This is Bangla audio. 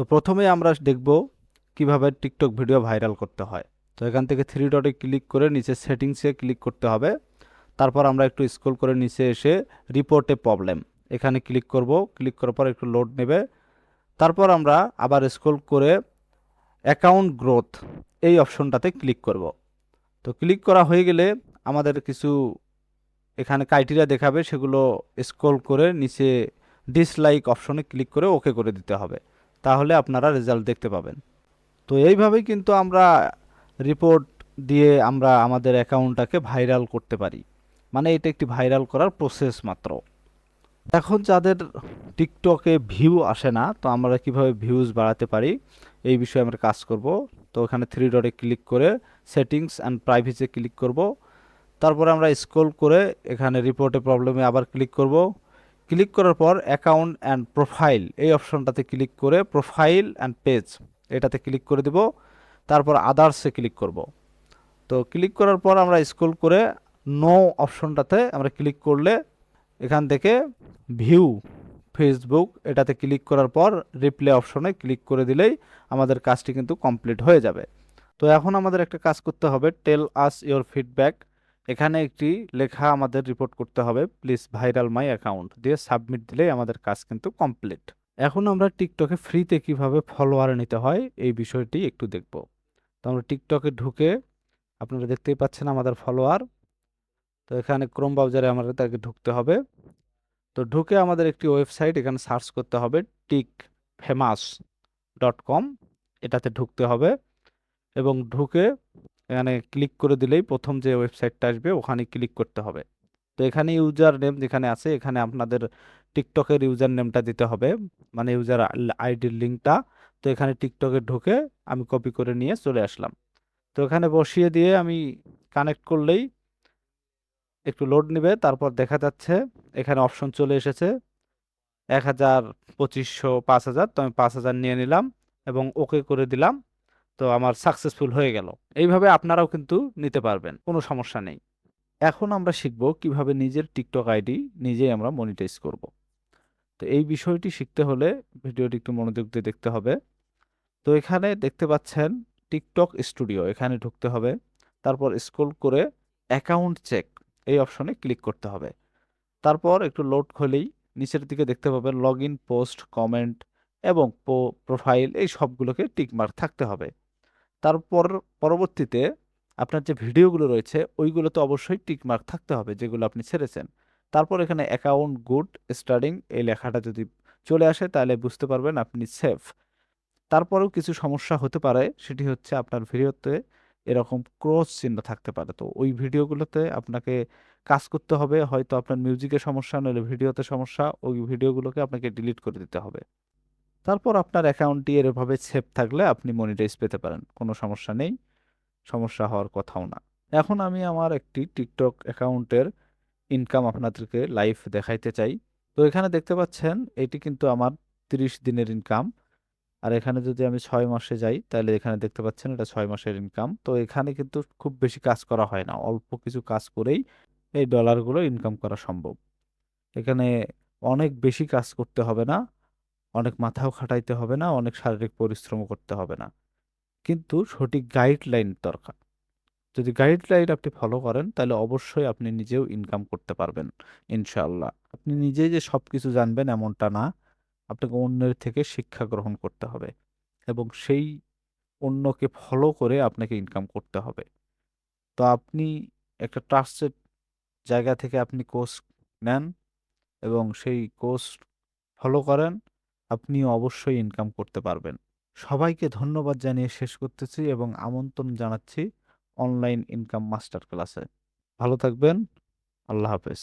তো প্রথমেই আমরা দেখব কিভাবে টিকটক ভিডিও ভাইরাল করতে হয়। তো এখান থেকে থ্রি ডটে ক্লিক করে নিচে সেটিংসে ক্লিক করতে হবে। তারপর আমরা একটু স্ক্রল করে নিচে এসে রিপোর্টে প্রবলেম এখানে ক্লিক করব। ক্লিক করার পর একটু লোড নেবে। তারপর আমরা আবার স্ক্রল করে অ্যাকাউন্ট গ্রোথ এই অপশনটাতে ক্লিক করব। তো ক্লিক করা হয়ে গেলে আমাদের কিছু এখানে ক্রাইটেরিয়া দেখাবে, সেগুলো স্ক্রল করে নিচে ডিসলাইক অপশনে ক্লিক করে ওকে করে দিতে হবে। তাহলে আপনারা রেজাল্ট দেখতে পাবেন। তো এইভাবেই কিন্তু আমরা রিপোর্ট দিয়ে আমরা আমাদের অ্যাকাউন্টটাকে ভাইরাল করতে পারি। মানে এটা একটি ভাইরাল করার প্রসেস মাত্র। এখন যাদের টিকটকে ভিউ আসে না, তো আমরা কিভাবে ভিউজ বাড়াতে পারি এই বিষয়ে আমরা কাজ করব। তো এখানে থ্রি ডটে ক্লিক করে সেটিংস অ্যান্ড প্রাইভেসি ক্লিক করব। তারপরে আমরা স্ক্রল করে এখানে রিপোর্টে প্রবলেমে আবার ক্লিক করব। ক্লিক করার পর অ্যাকাউন্ট অ্যান্ড প্রোফাইল এই অপশনটাতে ক্লিক করে প্রোফাইল অ্যান্ড পেজ এটাতে ক্লিক করে দেব। তারপর আদার্সে ক্লিক করব। তো ক্লিক করার পর আমরা স্ক্রল করে নো অপশনটাতে আমরা ক্লিক করলে এখান থেকে ভিউ ফেসবুক এটাতে ক্লিক করার পর রিপ্লে অপশনে ক্লিক করে দিলেই আমাদের কাজটি কিন্তু কমপ্লিট হয়ে যাবে। তো এখন আমাদের একটা কাজ করতে হবে, টেল আস ইওর ফিডব্যাক। এখানে একটি লেখা আমাদের রিপোর্ট করতে হবে, প্লিজ ভাইরাল মাই অ্যাকাউন্ট দিয়ে সাবমিট দিলেই আমাদের কাজ কিন্তু কমপ্লিট। এখন আমরা টিকটকে ফ্রিতে কিভাবে ফলোয়ার নিতে হয় এই বিষয়টি একটু দেখব। তো আমরা টিকটকে ঢুকে আপনারা দেখতেই পাচ্ছেন আমাদের ফলোয়ার। তো এখানে ক্রোম ব্রাউজারে আমাদের তাকে ঢুকতে হবে। তো ঢুকে আমাদের একটি ওয়েবসাইট এখানে সার্চ করতে হবে, tikfamous.com এটাতে ঢুকতে হবে এবং ঢুকে এখানে ক্লিক করে দিলেই প্রথম যে ওয়েবসাইটটা আসবে ওখানে ক্লিক করতে হবে। তো এখানে ইউজার নেম যেখানে আছে এখানে আপনাদের টিকটকের ইউজার নেমটা দিতে হবে, মানে ইউজার আইডির লিঙ্কটা। তো এখানে টিকটকে ঢুকে আমি কপি করে নিয়ে চলে আসলাম। তো এখানে বসিয়ে দিয়ে আমি কানেক্ট করলেই একটু লোড নেবে। তারপর দেখা যাচ্ছে এখানে অপশন চলে এসেছে 1000, 2500, 5000। তো আমি 5000 নিয়ে নিলাম এবং ওকে করে দিলাম। তো আমার সাকসেসফুল হয়ে গেল। এইভাবে আপনারাও কিন্তু নিতে পারবেন, কোনো সমস্যা নেই। এখন আমরা শিখব কিভাবে নিজের টিকটক আইডি নিজেই আমরা মনিটাইজ করব। তো এই বিষয়টি শিখতে হলে ভিডিওটি একটু মনোযোগ দিয়ে দেখতে হবে। তো এখানে দেখতে পাচ্ছেন টিকটক স্টুডিও, এখানে ঢুকতে হবে। তারপর স্ক্রল করে অ্যাকাউন্ট চেক এই অপশনে ক্লিক করতে হবে। তারপর একটু লোড হলেই নিচের দিকে দেখতে পাবেন লগ ইন, পোস্ট, কমেন্ট এবং প্রোফাইল এই সবগুলোকে টিকমার্ক থাকতে হবে। তারপর পরবর্তীতে আপনার যে ভিডিওগুলো রয়েছে ওইগুলোতে অবশ্যই টিকমার্ক থাকতে হবে যেগুলো আপনি ছেড়েছেন। তারপর এখানে অ্যাকাউন্ট গুড স্টার্টিং এই লেখাটা যদি চলে আসে তাহলে বুঝতে পারবেন আপনি সেফ। তারপরেও কিছু সমস্যা হতে পারে, সেটি হচ্ছে আপনার ভিডিওতে এরকম ক্রস চিহ্ন থাকতে পারে। তো ওই ভিডিওগুলোতে আপনাকে কাজ করতে হবে, হয়তো আপনার মিউজিকে সমস্যা নইলে ভিডিওতে সমস্যা, ওই ভিডিওগুলোকে আপনাকে ডিলিট করে দিতে হবে। তারপর আপনার অ্যাকাউন্টটি এভাবে সেভ থাকলে আপনি মনিটাইজ পেতে পারেন, কোনো সমস্যা নেই, সমস্যা হওয়ার কথাও না। এখন আমি আমার একটি টিকটক অ্যাকাউন্টের ইনকাম আপনাদেরকে লাইভ দেখাইতে চাই। তো এখানে দেখতে পাচ্ছেন এটি কিন্তু আমার 30 দিনের ইনকাম। আর এখানে যদি আমি 6 মাসে যাই তাহলে এখানে দেখতে পাচ্ছেন এটা 6 মাসের ইনকাম। তো এখানে কিন্তু খুব বেশি কাজ করা হয় না, অল্প কিছু কাজ করেই এই ডলারগুলো ইনকাম করা সম্ভব। এখানে অনেক বেশি কাজ করতে হবে না, অনেক মাথাও খাটাইতে হবে না, অনেক শারীরিক পরিশ্রমও করতে হবে না, কিন্তু সঠিক গাইডলাইন দরকার। যদি গাইডলাইন আপনি ফলো করেন তাহলে অবশ্যই আপনি নিজেও ইনকাম করতে পারবেন ইনশাআল্লাহ। আপনি নিজেই যে সবকিছু জানবেন এমনটা না, আপনাকে অন্যের থেকে শিক্ষা গ্রহণ করতে হবে এবং সেই অন্যকে ফলো করে আপনাকে ইনকাম করতে হবে। তো আপনি একটা ট্রাস্টেড জায়গা থেকে আপনি কোর্স নেন এবং সেই কোর্স ফলো করেন, আপনিও অবশ্যই ইনকাম করতে পারবেন। সবাইকে ধন্যবাদ জানিয়ে শেষ করতেছি এবং আমন্ত্রণ জানাচ্ছি অনলাইন ইনকাম মাস্টার ক্লাসে। ভালো থাকবেন। আল্লাহ হাফেজ।